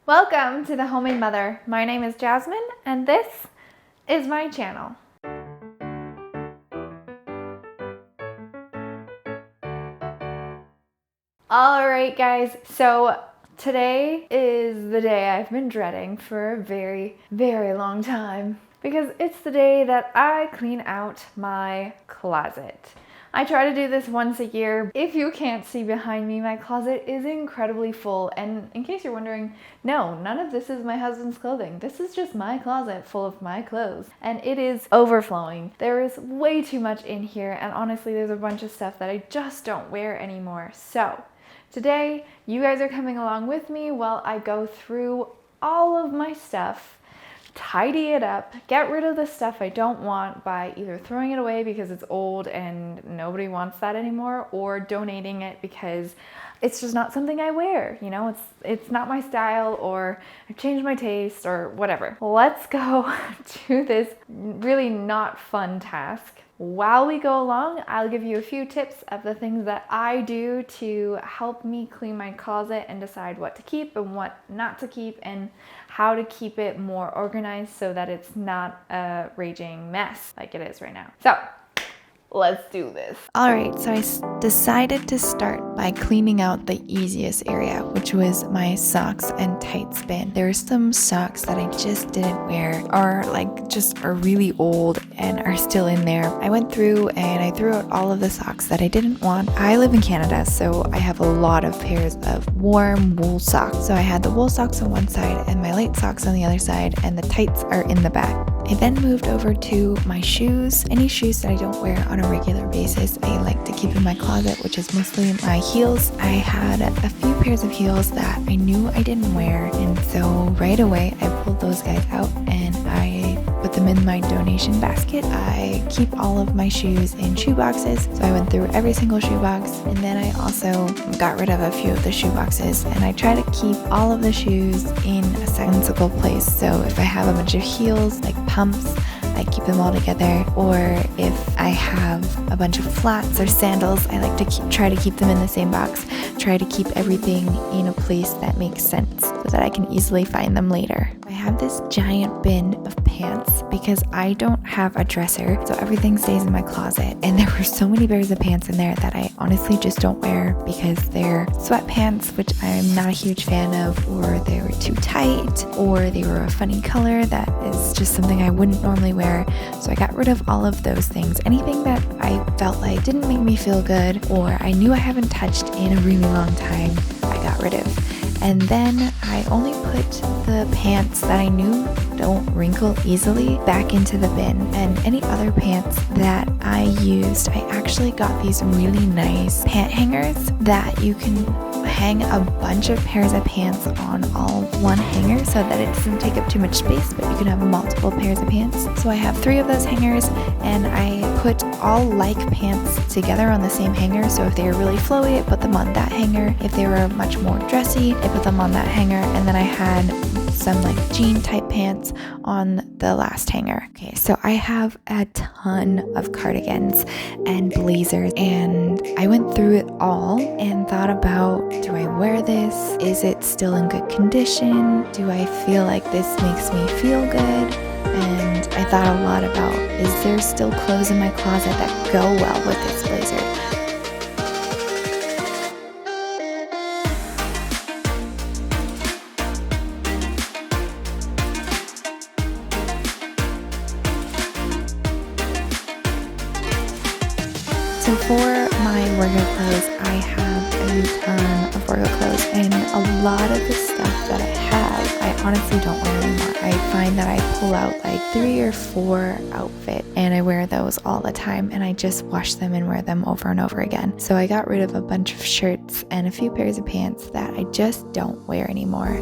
Welcome to The Homemade Mother. My name is Jasmine and this is my channel. Alright guys, so today is the day I've been dreading for a very, very long time because it's the day that I clean out my closet. I try to do this once a year. If you can't see behind me, my closet is incredibly full. And in case you're wondering, no, none of this is my husband's clothing. This is just my closet full of my clothes. And it is overflowing. There is way too much in here. And honestly, there's a bunch of stuff that I just don't wear anymore. So today, you guys are coming along with me while I go through all of my stuff, tidy it up, get rid of the stuff I don't want by either throwing it away because it's old and nobody wants that anymore, or donating it because it's just not something I wear. You know, it's not my style, or I've changed my taste, or whatever. Let's go to this really not fun task. While we go along, I'll give you a few tips of the things that I do to help me clean my closet and decide what to keep and what not to keep, and how to keep it more organized so that it's not a raging mess like it is right now. So let's do this. Alright, so I decided to start by cleaning out the easiest area, which was my socks and tights bin. There are some socks that I just didn't wear, or just are really old and are still in there. I went through and I threw out all of the socks that I didn't want. I live in Canada, so I have a lot of pairs of warm wool socks. So I had the wool socks on one side and my light socks on the other side, and the tights are in the back. I then moved over to my shoes. Any shoes that I don't wear on a regular basis, I like to keep in my closet, which is mostly my heels. I had a few pairs of heels that I knew I didn't wear, and so right away I pulled those guys out and I put them in my donation basket. I keep all of my shoes in shoe boxes, so I went through every single shoe box, and then I also got rid of a few of the shoe boxes, and I try to keep all of the shoes in a sensible place. So if I have a bunch of heels, like pumps, I keep them all together, or if I have a bunch of flats or sandals, I like to try to keep them in the same box, try to keep everything in a place that makes sense so that I can easily find them later. I have this giant bin of pants because I don't have a dresser, so everything stays in my closet, and there were so many pairs of pants in there that I honestly just don't wear because they're sweatpants, which I'm not a huge fan of, or they were too tight, or they were a funny color that is just something I wouldn't normally wear. So I got rid of all of those things. Anything that I felt like didn't make me feel good, or I knew I haven't touched in a really long time, I got rid of. And then I only put the pants that I knew don't wrinkle easily back into the bin. And any other pants that I used, I actually got these really nice pant hangers that you can hang a bunch of pairs of pants on all one hanger so that it doesn't take up too much space, but you can have multiple pairs of pants. So I have 3 of those hangers, and I put all like pants together on the same hanger. So if they were really flowy, I put them on that hanger. If they were much more dressy, I put them on that hanger. And then I had some jean type pants on the last hanger. Okay, so I have a ton of cardigans and blazers, and I went through it all and thought about, do I wear this? Is it still in good condition? Do I feel like this makes me feel good? And I thought a lot about, is there still clothes in my closet that go well with this blazer? So for my workout clothes, I have a ton of workout clothes, and a lot of the stuff that I have, I honestly don't wear anymore. I find that I pull out 3 or 4 outfits, and I wear those all the time, and I just wash them and wear them over and over again. So I got rid of a bunch of shirts and a few pairs of pants that I just don't wear anymore.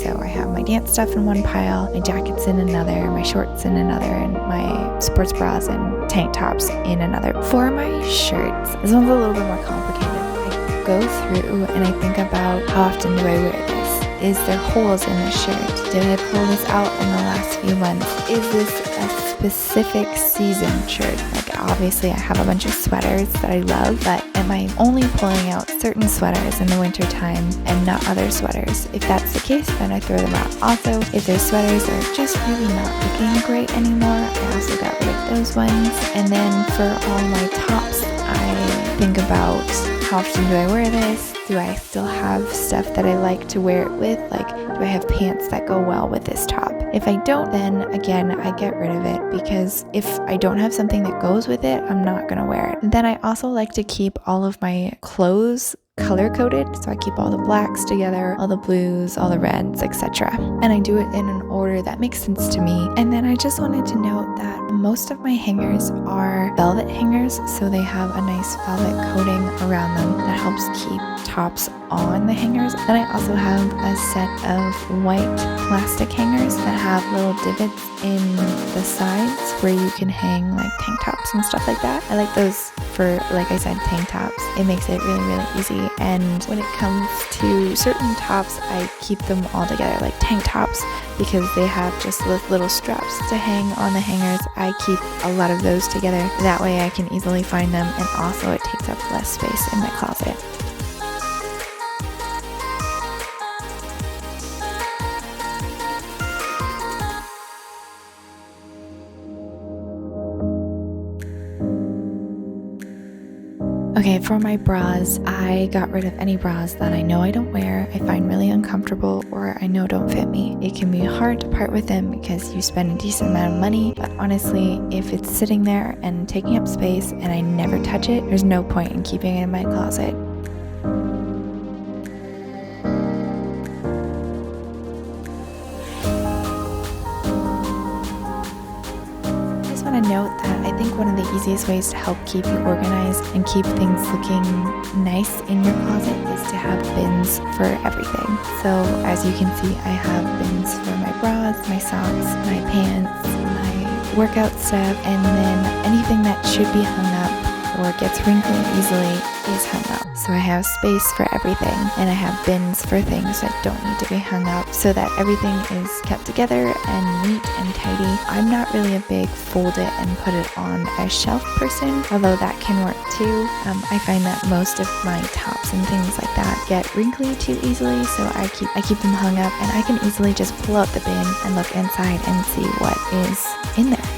So I have my dance stuff in one pile, my jackets in another, my shorts in another, and my sports bras and tank tops in another. For my shirts, this one's a little bit more complicated. I go through and I think about, how often do I wear this? Is there holes in this shirt? Did I pull this out in the last few months? Is this a specific season shirt? Like obviously I have a bunch of sweaters that I love, but am I only pulling out certain sweaters in the winter time and not other sweaters? If that's the case, then I throw them out. Also, if there's sweaters that are just really not looking great anymore, I also got rid of those ones. And then for all my tops, I think about how often do I wear this? Do I still have stuff that I like to wear it with? Like, do I have pants that go well with this top? If I don't, then again, I get rid of it, because if I don't have something that goes with it, I'm not gonna wear it. Then I also like to keep all of my clothes color coded, so I keep all the blacks together, all the blues, all the reds, etc. And I do it in an order that makes sense to me. And then I just wanted to note that most of my hangers are velvet hangers, so they have a nice velvet coating around them that helps keep tops on the hangers. Then I also have a set of white plastic hangers that have little divots in the sides where you can hang like tank tops and stuff like that. I like those for, like I said, tank tops. It makes it really, really easy. And when it comes to certain tops, I keep them all together, like tank tops, because they have just little straps to hang on the hangers. I keep a lot of those together. That way I can easily find them, and also it takes up less space in my closet. Okay, for my bras, I got rid of any bras that I know I don't wear, I find really uncomfortable, or I know don't fit me. It can be hard to part with them because you spend a decent amount of money, but honestly, if it's sitting there and taking up space and I never touch it, there's no point in keeping it in my closet. I note that I think one of the easiest ways to help keep you organized and keep things looking nice in your closet is to have bins for everything. So as you can see, I have bins for my bras, my socks, my pants, my workout stuff, and then anything that should be hung up or gets wrinkled easily is hung up. So I have space for everything, and I have bins for things that don't need to be hung up, so that everything is kept together and neat and tidy. I'm not really a big fold it and put it on a shelf person, although that can work too. I find that most of my tops and things like that get wrinkly too easily, so I keep them hung up, and I can easily just pull out the bin and look inside and see what is in there.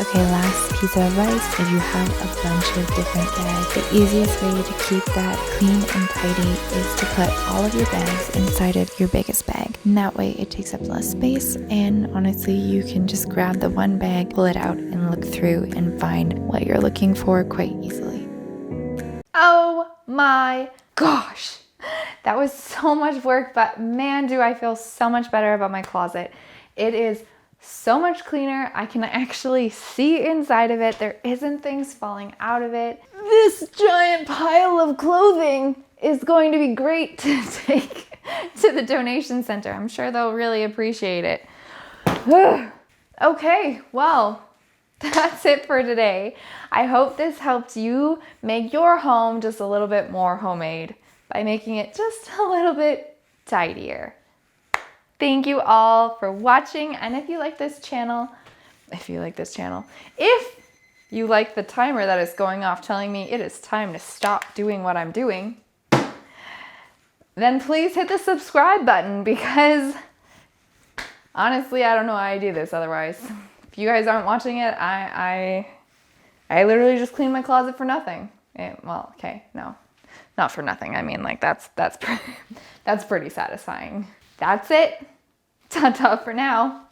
Okay, last piece of advice, if you have a bunch of different bags, the easiest way to keep that clean and tidy is to put all of your bags inside of your biggest bag. And that way it takes up less space, and honestly you can just grab the one bag, pull it out, and look through and find what you're looking for quite easily. Oh my gosh! That was so much work, but man, do I feel so much better about my closet. It is so much cleaner. I can actually see inside of it. There isn't things falling out of it. This giant pile of clothing is going to be great to take to the donation center. I'm sure they'll really appreciate it. Okay, well, that's it for today. I hope this helped you make your home just a little bit more homemade by making it just a little bit tidier. Thank you all for watching, and if you like this channel, if you like the timer that is going off telling me it is time to stop doing what I'm doing, then please hit the subscribe button, because honestly, I don't know how I do this otherwise. If you guys aren't watching it, I I literally just cleaned my closet for nothing. Well, okay, no, not for nothing. I mean, like that's pretty, that's pretty satisfying. That's it. Ta-ta for now.